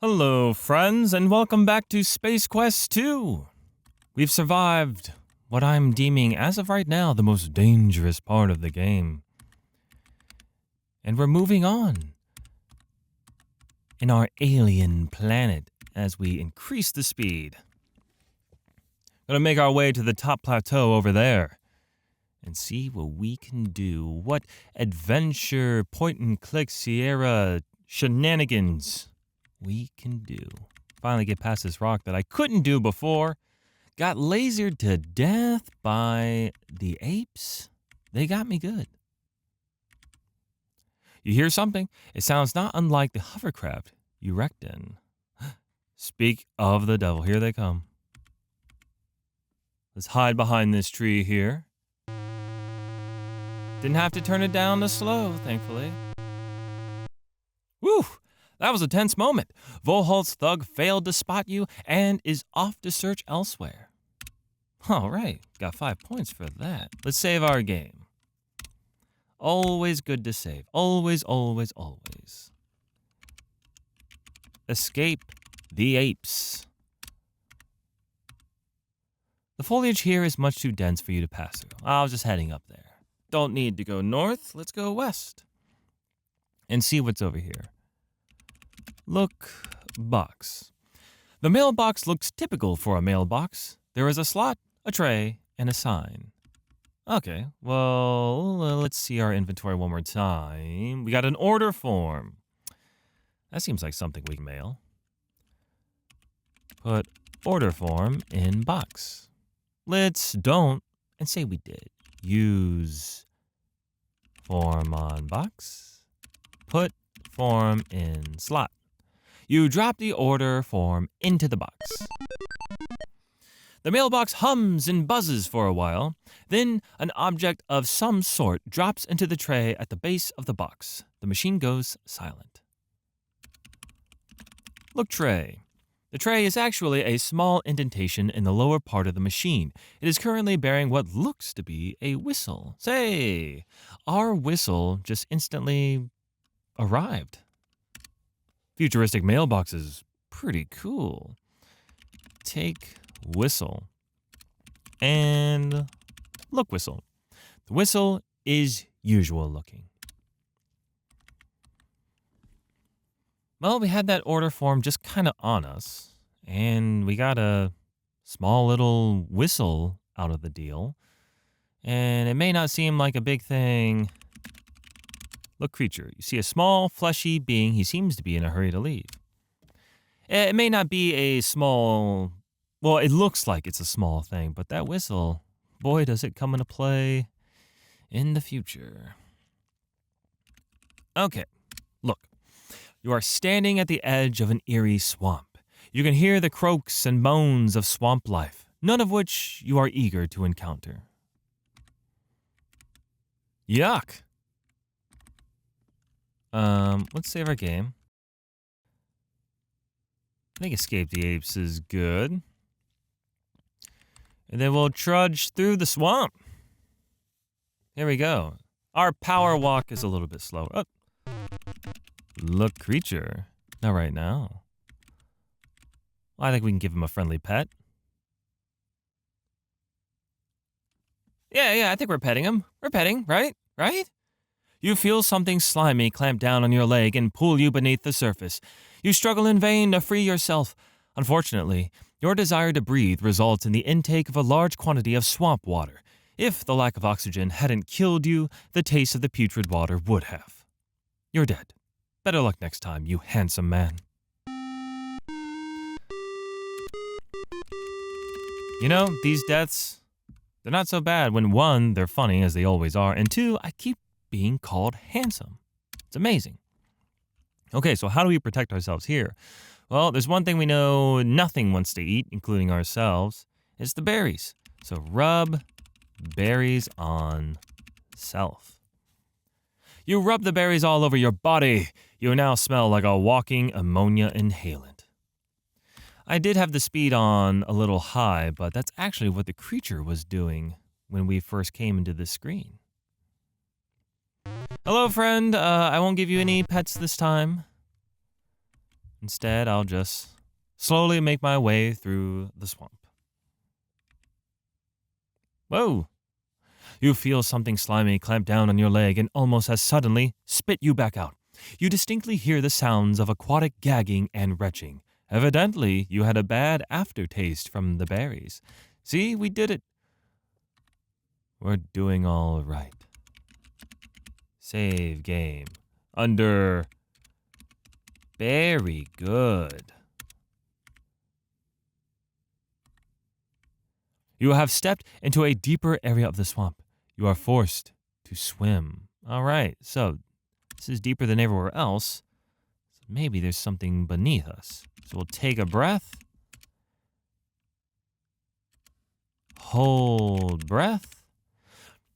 Hello, friends, and welcome back to Space Quest 2. We've survived what I'm deeming, as of right now, the most dangerous part of the game. And we're moving on in our alien planet as we increase the speed. Gonna make our way to the top plateau over there and see what we can do. What adventure, point-and-click Sierra shenanigans we can do. Finally get past this rock that I couldn't do before. Got lasered to death by the apes. They got me good. You hear something? It sounds not unlike the hovercraft you wrecked in. Speak of the devil. Here they come. Let's hide behind this tree here. Didn't have to turn it down to slow, thankfully. Woo! That was a tense moment. Volholt's thug failed to spot you and is off to search elsewhere. All right, got 5 points for that. Let's save our game. Always good to save. Always, always, always. Escape the apes. The foliage here is much too dense for you to pass through. I was just heading up there. Don't need to go north. Let's go west and see what's over here. Look box. The mailbox looks typical for a mailbox. There is a slot, a tray, and a sign. Okay, well, let's see our inventory one more time. We got an order form. That seems like something we can mail. Put order form in box. Let's don't and say we did. Use form on box. Put form in slot. You drop the order form into the box. The mailbox hums and buzzes for a while. Then an object of some sort drops into the tray at the base of the box. The machine goes silent. Look tray. The tray is actually a small indentation in the lower part of the machine. It is currently bearing what looks to be a whistle. Say, our whistle just instantly arrived. Futuristic mailbox is pretty cool. Take whistle and look whistle. The whistle is usual looking. Well, we had that order form just kind of on us, and we got a small little whistle out of the deal. And it may not seem like a big thing. Look, creature. You see a small, fleshy being. He seems to be in a hurry to leave. It may not be a small... Well, it looks like it's a small thing, but that whistle, boy, does it come into play in the future. Okay, look. You are standing at the edge of an eerie swamp. You can hear the croaks and moans of swamp life, none of which you are eager to encounter. Yuck. Let's save our game. I think Escape the Apes is good. And then we'll trudge through the swamp. Here we go. Our power walk is a little bit slower. Oh. Look, creature. Not right now. Well, I think we can give him a friendly pet. Yeah, I think we're petting him. We're petting, right? Right? You feel something slimy clamp down on your leg and pull you beneath the surface. You struggle in vain to free yourself. Unfortunately, your desire to breathe results in the intake of a large quantity of swamp water. If the lack of oxygen hadn't killed you, the taste of the putrid water would have. You're dead. Better luck next time, you handsome man. You know, these deaths, they're not so bad when one, they're funny as they always are, and two, I keep being called handsome. It's amazing. Okay, so how do we protect ourselves here? Well, there's one thing we know nothing wants to eat, including ourselves. It's the berries. So rub berries on self. You rub the berries all over your body. You now smell like a walking ammonia inhalant. I did have the speed on a little high, but that's actually what the creature was doing when we first came into the screen. Hello, friend. I won't give you any pets this time. Instead, I'll just slowly make my way through the swamp. Whoa! You feel something slimy clamp down on your leg and almost as suddenly spit you back out. You distinctly hear the sounds of aquatic gagging and retching. Evidently, you had a bad aftertaste from the berries. See, we did it. We're doing all right. Save game. Under. Very good. You have stepped into a deeper area of the swamp. You are forced to swim. All right, so this is deeper than everywhere else. So maybe there's something beneath us. So we'll take a breath. Hold breath.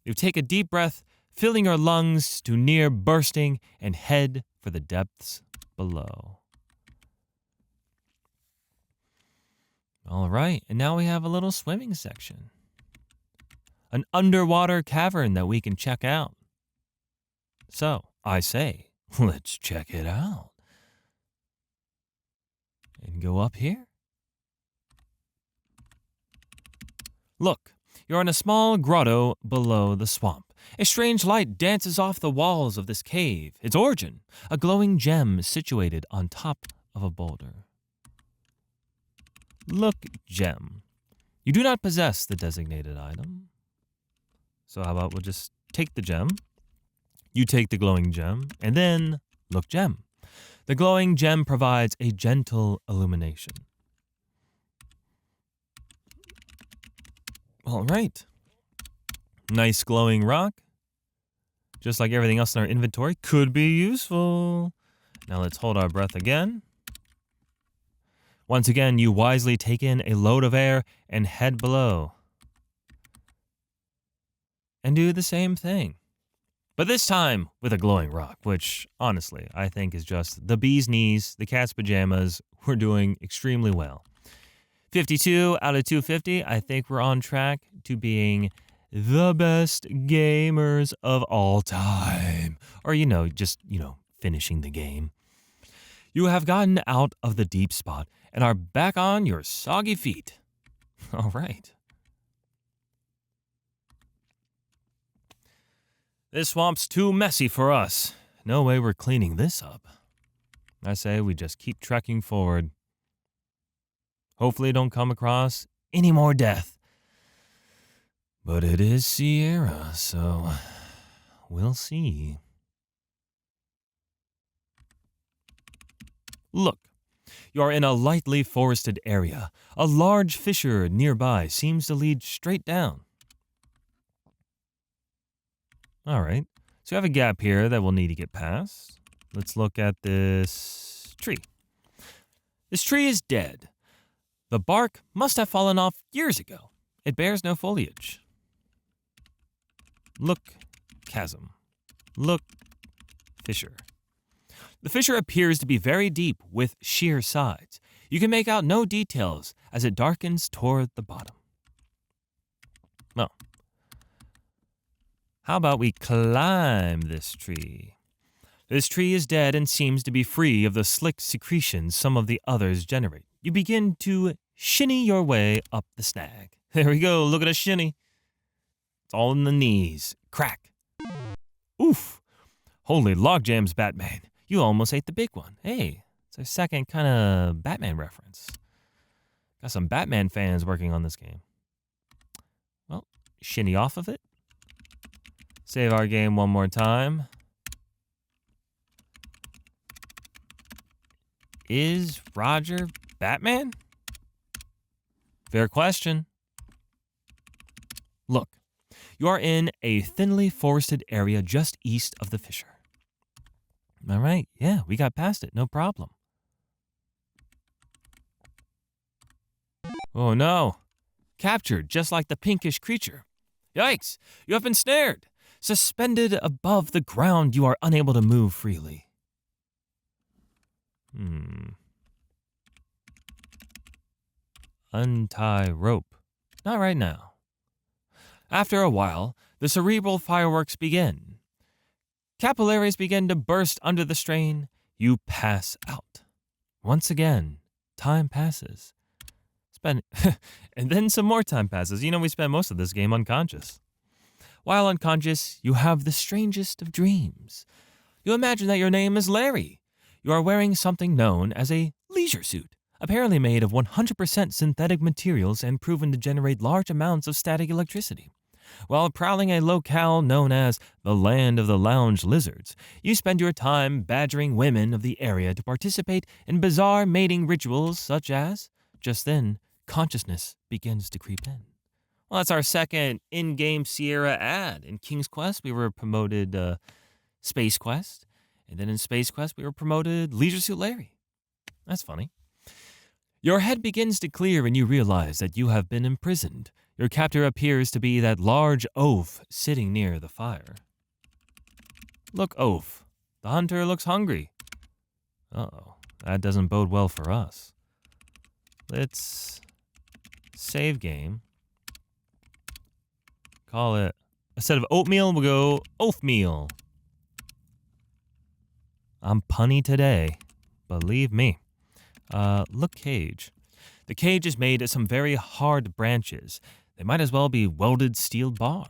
You take a deep breath, filling your lungs to near bursting, and head for the depths below. All right, and now we have a little swimming section. An underwater cavern that we can check out. So, I say, let's check it out. And go up here. Look, you're in a small grotto below the swamp. A strange light dances off the walls of this cave. Its origin, a glowing gem situated on top of a boulder. Look, gem. You do not possess the designated item. So how about we'll just take the gem. You take the glowing gem, and then look, gem. The glowing gem provides a gentle illumination. All right. Nice glowing rock. Just like everything else in our inventory, could be useful. Now let's hold our breath again. Once again, you wisely take in a load of air and head below. And do the same thing. But this time with a glowing rock, which honestly I think is just the bee's knees, the cat's pajamas. We're doing extremely well. 52 out of 250, I think we're on track to being the best gamers of all time. Or, just finishing the game. You have gotten out of the deep spot and are back on your soggy feet. All right. This swamp's too messy for us. No way we're cleaning this up. I say we just keep trekking forward. Hopefully don't come across any more death. But it is Sierra, so we'll see. Look, you're in a lightly forested area. A large fissure nearby seems to lead straight down. All right, so we have a gap here that we'll need to get past. Let's look at this tree. This tree is dead. The bark must have fallen off years ago. It bears no foliage. Look, chasm. Look, fissure. The fissure appears to be very deep with sheer sides. You can make out no details as it darkens toward the bottom. Well, how about we climb this tree? This tree is dead and seems to be free of the slick secretions some of the others generate. You begin to shinny your way up the snag. There we go, look at us shinny. It's all in the knees. Crack. Oof. Holy logjams, Batman. You almost ate the big one. Hey, it's our second kind of Batman reference. Got some Batman fans working on this game. Well, shinny off of it. Save our game one more time. Is Roger Batman? Fair question. Look, you are in a thinly forested area just east of the fissure. All right, yeah, we got past it, no problem. Oh no, captured just like the pinkish creature. Yikes, you have been snared. Suspended above the ground, you are unable to move freely. Untie rope. Not right now. After a while, the cerebral fireworks begin. Capillaries begin to burst under the strain. You pass out. Once again, time passes. And then some more time passes. We spend most of this game unconscious. While unconscious, you have the strangest of dreams. You imagine that your name is Larry. You are wearing something known as a leisure suit, apparently made of 100% synthetic materials and proven to generate large amounts of static electricity. While prowling a locale known as the Land of the Lounge Lizards, you spend your time badgering women of the area to participate in bizarre mating rituals such as, just then, consciousness begins to creep in. Well, that's our second in-game Sierra ad. In King's Quest, we were promoted Space Quest, and then in Space Quest, we were promoted Leisure Suit Larry. That's funny. Your head begins to clear and you realize that you have been imprisoned. Your captor appears to be that large oaf sitting near the fire. Look, oaf. The hunter looks hungry. Uh-oh, that doesn't bode well for us. Let's save game. Call it, instead of oatmeal, we'll go oafmeal. I'm punny today, believe me. Look, cage. The cage is made of some very hard branches. They might as well be welded steel bars.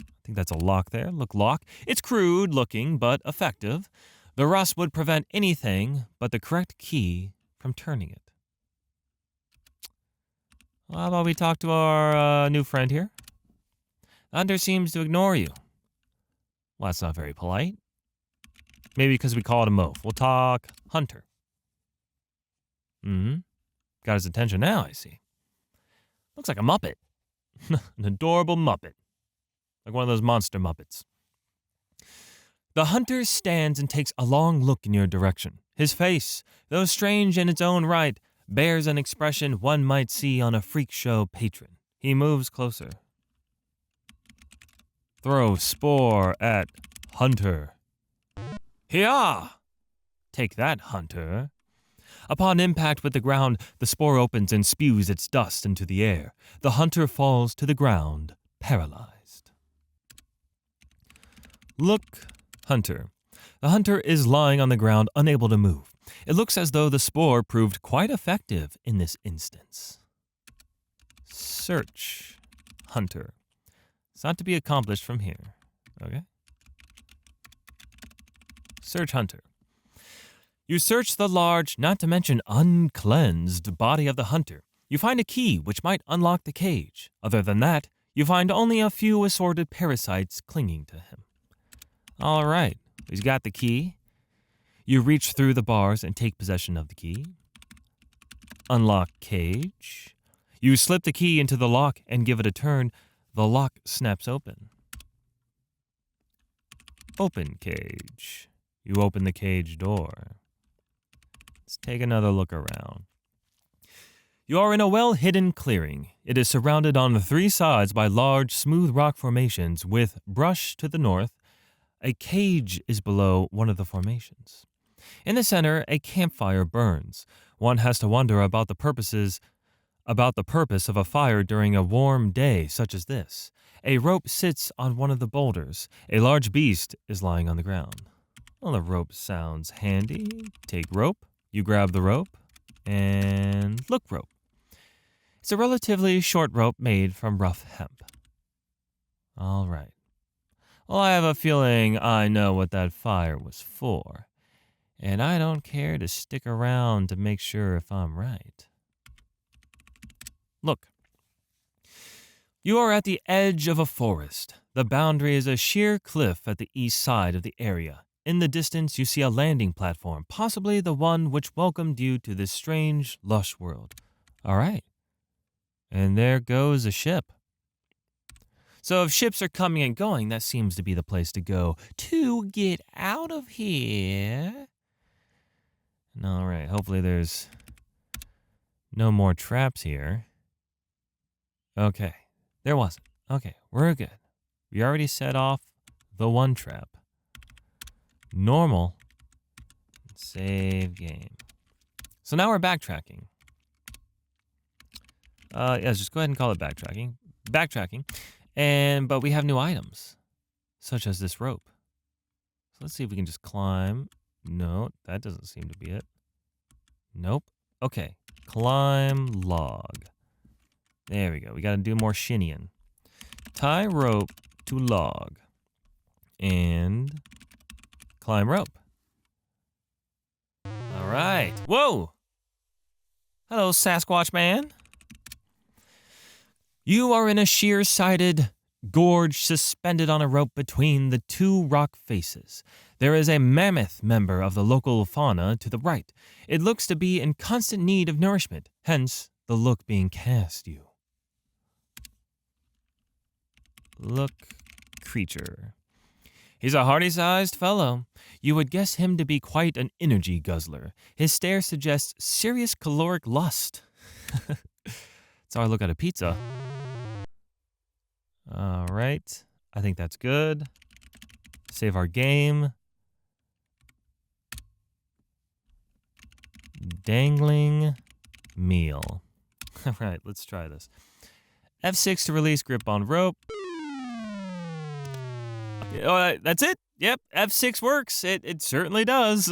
I think that's a lock there. Look, lock. It's crude looking, but effective. The rust would prevent anything but the correct key from turning it. Well, how about we talk to our new friend here? The hunter seems to ignore you. Well, that's not very polite. Maybe because we call it a oaf. We'll talk hunter. Got his attention now, I see. Looks like a Muppet. An adorable Muppet. Like one of those monster Muppets. The hunter stands and takes a long look in your direction. His face, though strange in its own right, bears an expression one might see on a freak show patron. He moves closer. Throw spore at hunter. Hiya! Take that, hunter. Upon impact with the ground, the spore opens and spews its dust into the air. The hunter falls to the ground, paralyzed. Look, hunter. The hunter is lying on the ground, unable to move. It looks as though the spore proved quite effective in this instance. Search, hunter. It's not to be accomplished from here. Okay? Search, hunter. You search the large, not to mention uncleansed, body of the hunter. You find a key which might unlock the cage. Other than that, you find only a few assorted parasites clinging to him. All right, he's got the key. You reach through the bars and take possession of the key. Unlock cage. You slip the key into the lock and give it a turn. The lock snaps open. Open cage. You open the cage door. Let's take another look around. You are in a well-hidden clearing. It is surrounded on 3 sides by large, smooth rock formations with brush to the north. A cage is below one of the formations. In the center, a campfire burns. One has to wonder about the purpose of a fire during a warm day such as this. A rope sits on one of the boulders. A large beast is lying on the ground. Well, the rope sounds handy. Take rope. You grab the rope. And look, rope. It's a relatively short rope made from rough hemp. All right. Well, I have a feeling I know what that fire was for. And I don't care to stick around to make sure if I'm right. Look. You are at the edge of a forest. The boundary is a sheer cliff at the east side of the area. In the distance, you see a landing platform, possibly the one which welcomed you to this strange, lush world. All right. And there goes a ship. So if ships are coming and going, that seems to be the place to go to get out of here. All right. Hopefully there's no more traps here. Okay. There wasn't. Okay. We're good. We already set off the one trap. Normal. Save game. So now we're backtracking. Yes, just go ahead and call it backtracking. But we have new items, such as this rope. So let's see if we can just climb. No, that doesn't seem to be it. Nope. Okay. Climb log. There we go. We got to do more shinnying. Tie rope to log. And climb rope. All right. Whoa! Hello, Sasquatch man. You are in a sheer-sided gorge suspended on a rope between the two rock faces. There is a mammoth member of the local fauna to the right. It looks to be in constant need of nourishment, hence the look being cast you. Look, creature. He's a hearty-sized fellow. You would guess him to be quite an energy guzzler. His stare suggests serious caloric lust. That's how I look at a pizza. All right. I think that's good. Save our game. Dangling meal. All right, let's try this. F6 to release grip on rope. That's it. Yep, F6 works. It certainly does.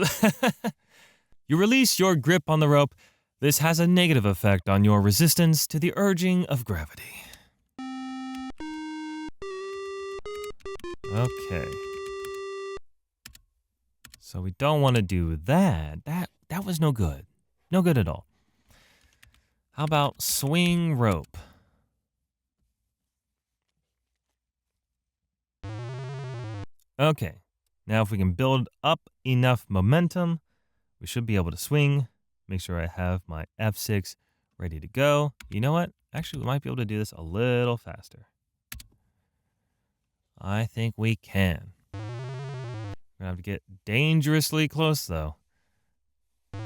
You release your grip on the rope. This has a negative effect on your resistance to the urging of gravity. Okay. So we don't want to do that. That was no good. No good at all. How about swing rope? Okay. Now if we can build up enough momentum, we should be able to swing. Make sure I have my F6 ready to go. You know what? Actually, we might be able to do this a little faster. I think we can. We're gonna have to get dangerously close, though. The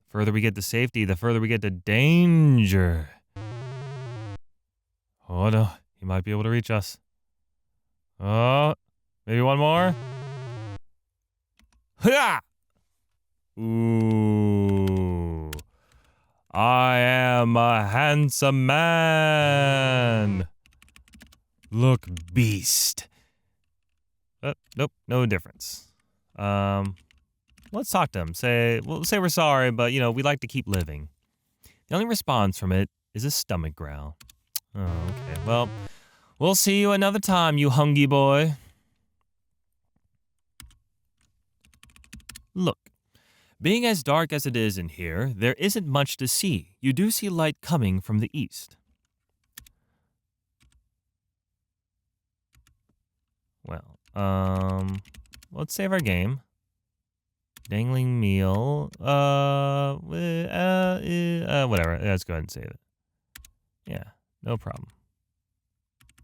further we get to safety, the further we get to danger. Oh no, he might be able to reach us. Oh, maybe one more. Ha! Ooh. I am a handsome man. Look, beast. Nope, no difference. Let's talk to him. We'll say we're sorry, but we like to keep living. The only response from it is a stomach growl. Oh, okay. Well, we'll see you another time, you hungry boy. Look, being as dark as it is in here, there isn't much to see. You do see light coming from the east. Well, let's save our game. Dangling meal. Whatever. Let's go ahead and save it. Yeah, no problem.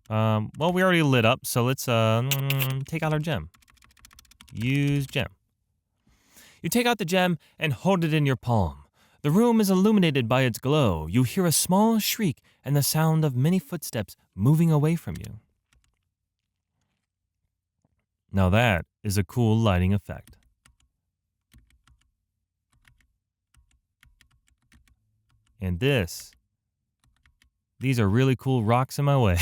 Well, we already lit up, so let's take out our gem. Use gem. You take out the gem and hold it in your palm. The room is illuminated by its glow. You hear a small shriek and the sound of many footsteps moving away from you. Now that is a cool lighting effect. And these are really cool rocks in my way.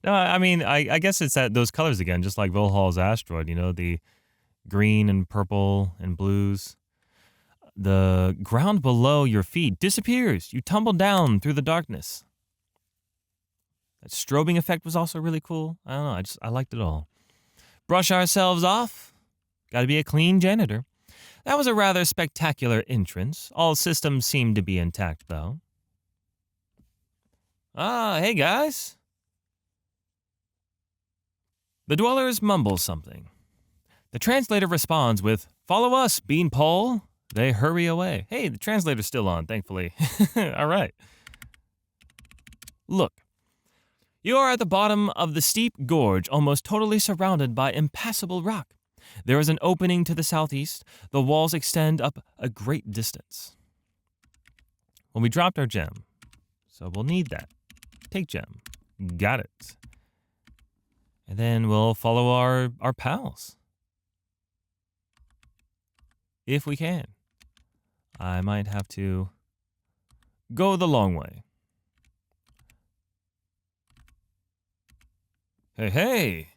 No, I mean, I guess it's those colors again, just like Volhal's asteroid, the green and purple and blues. The ground below your feet disappears. You tumble down through the darkness. That strobing effect was also really cool. I don't know, I liked it all. Brush ourselves off. Gotta be a clean janitor. That was a rather spectacular entrance. All systems seemed to be intact, though. Hey guys. The dwellers mumble something. The translator responds with, "Follow us, Beanpole." They hurry away. Hey, the translator's still on, thankfully. All right. Look. You are at the bottom of the steep gorge, almost totally surrounded by impassable rock. There is an opening to the southeast. The walls extend up a great distance. Well, we dropped our gem, so we'll need that. Take gem. Got it. And then we'll follow our pals. If we can. I might have to go the long way. Hey.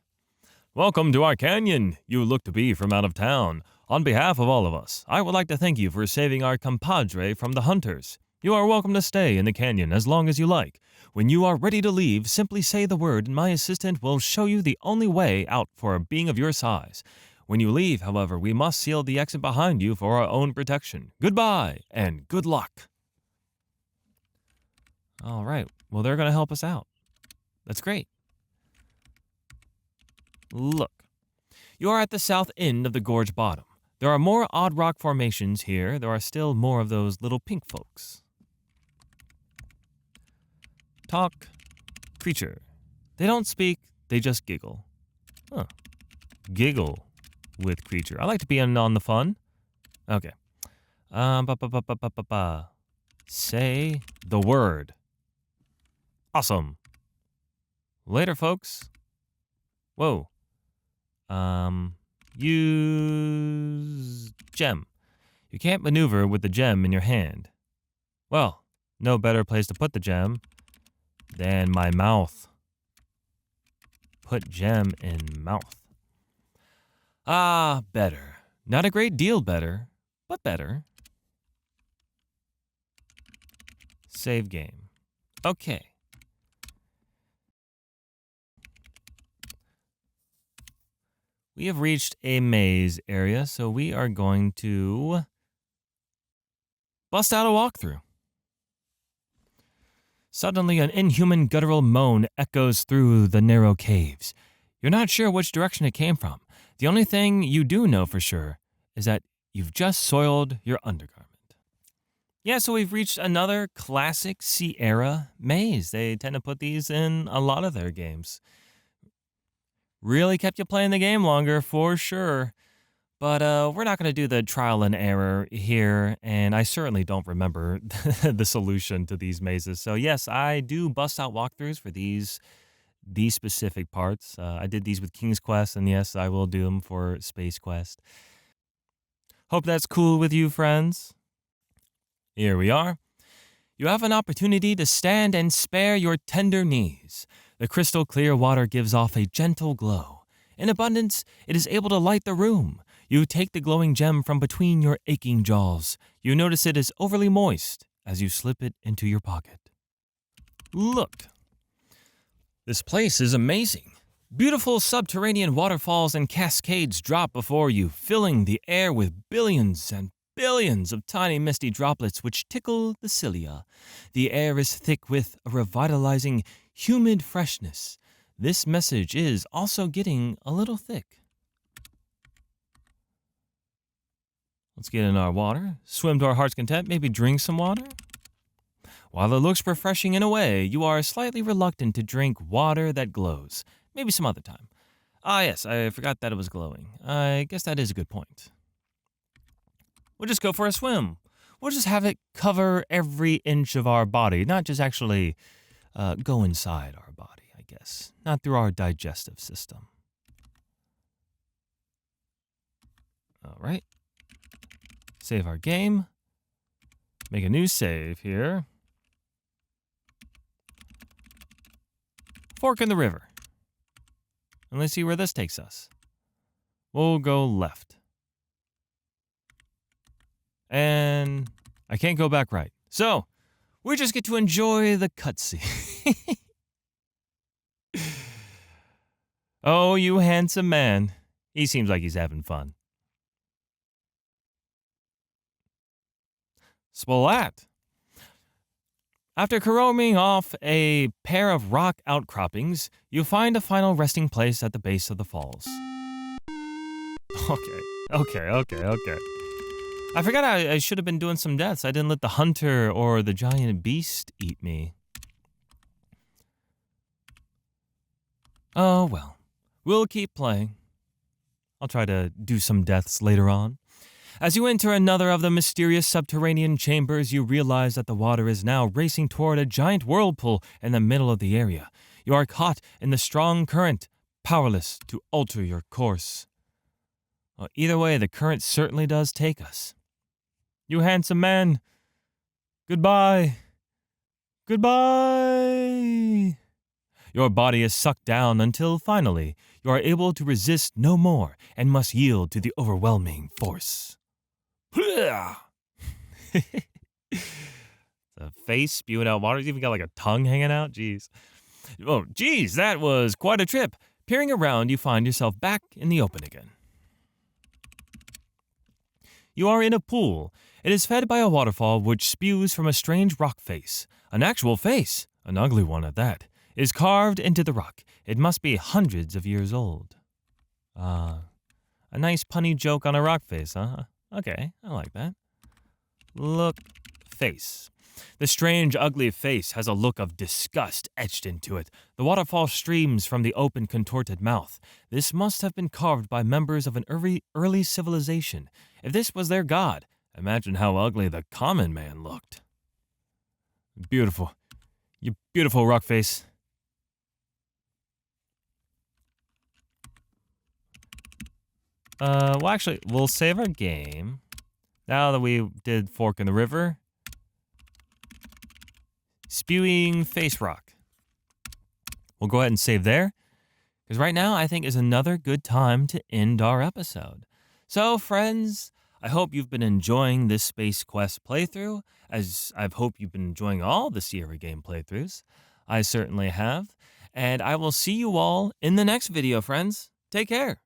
Welcome to our canyon. You look to be from out of town. On behalf of all of us, I would like to thank you for saving our compadre from the hunters. You are welcome to stay in the canyon as long as you like. When you are ready to leave, simply say the word and my assistant will show you the only way out for a being of your size. When you leave, however, we must seal the exit behind you for our own protection. Goodbye and good luck. All right. Well, they're going to help us out. That's great. Look. You are at the south end of the gorge bottom. There are more odd rock formations here. There are still more of those little pink folks. Talk. Creature. They don't speak, they just giggle. Huh. Giggle with creature. I like to be in on the fun. Okay. Say the word. Awesome. Later, folks. Whoa. Use gem. You can't maneuver with the gem in your hand. Well, no better place to put the gem than my mouth. Put gem in mouth. Ah, better. Not a great deal better, but better. Save game. Okay. We have reached a maze area, so we are going to bust out a walkthrough. Suddenly, an inhuman guttural moan echoes through the narrow caves. You're not sure which direction it came from. The only thing you do know for sure is that you've just soiled your undergarment. Yeah, so we've reached another classic Sierra maze. They tend to put these in a lot of their games. Really kept you playing the game longer, for sure. But we're not going to do the trial and error here, and I certainly don't remember the solution to these mazes. So yes, I do bust out walkthroughs for these specific parts. I did these with King's Quest, and yes, I will do them for Space Quest. Hope that's cool with you, friends. Here we are. You have an opportunity to stand and spare your tender knees. The crystal clear water gives off a gentle glow. In abundance, it is able to light the room. You take the glowing gem from between your aching jaws. You notice it is overly moist as you slip it into your pocket. Look. This place is amazing. Beautiful subterranean waterfalls and cascades drop before you, filling the air with billions and billions of tiny misty droplets which tickle the cilia. The air is thick with a revitalizing, humid freshness. This message is also getting a little thick. Let's get in our water, swim to our heart's content, maybe drink some water. While it looks refreshing in a way, you are slightly reluctant to drink water that glows. Maybe some other time. Ah, yes, I forgot that it was glowing. I guess that is a good point. We'll just go for a swim. We'll just have it cover every inch of our body, not just actually go inside our body, I guess. Not through our digestive system. All right. Save our game. Make a new save here. Fork in the river. And let's see where this takes us. We'll go left. And I can't go back right. So, we just get to enjoy the cutscene. Oh, you handsome man. He seems like he's having fun. Splat. After caroming off a pair of rock outcroppings, you find a final resting place at the base of the falls. Okay. I forgot I should have been doing some deaths. I didn't let the hunter or the giant beast eat me. Oh, well. We'll keep playing. I'll try to do some deaths later on. As you enter another of the mysterious subterranean chambers, you realize that the water is now racing toward a giant whirlpool in the middle of the area. You are caught in the strong current, powerless to alter your course. Well, either way, the current certainly does take us. You handsome man. Goodbye. Goodbye. Your body is sucked down until finally you are able to resist no more and must yield to the overwhelming force. The face spewing out water. He's even got like a tongue hanging out. Jeez. Oh, geez, that was quite a trip. Peering around, you find yourself back in the open again. You are in a pool. It is fed by a waterfall which spews from a strange rock face. An actual face, an ugly one at that, is carved into the rock. It must be hundreds of years old. A nice punny joke on a rock face, huh? Okay, I like that. Look, face. The strange, ugly face has a look of disgust etched into it. The waterfall streams from the open, contorted mouth. This must have been carved by members of an early civilization. If this was their god, imagine how ugly the common man looked. Beautiful. You beautiful rock face. Well, actually, we'll save our game. Now that we did Fork in the River. Spewing face rock. We'll go ahead and save there, because right now I think is another good time to end our episode. So, friends, I hope you've been enjoying this Space Quest playthrough, as I hope you've been enjoying all the Sierra game playthroughs. I certainly have, and I will see you all in the next video, friends. Take care.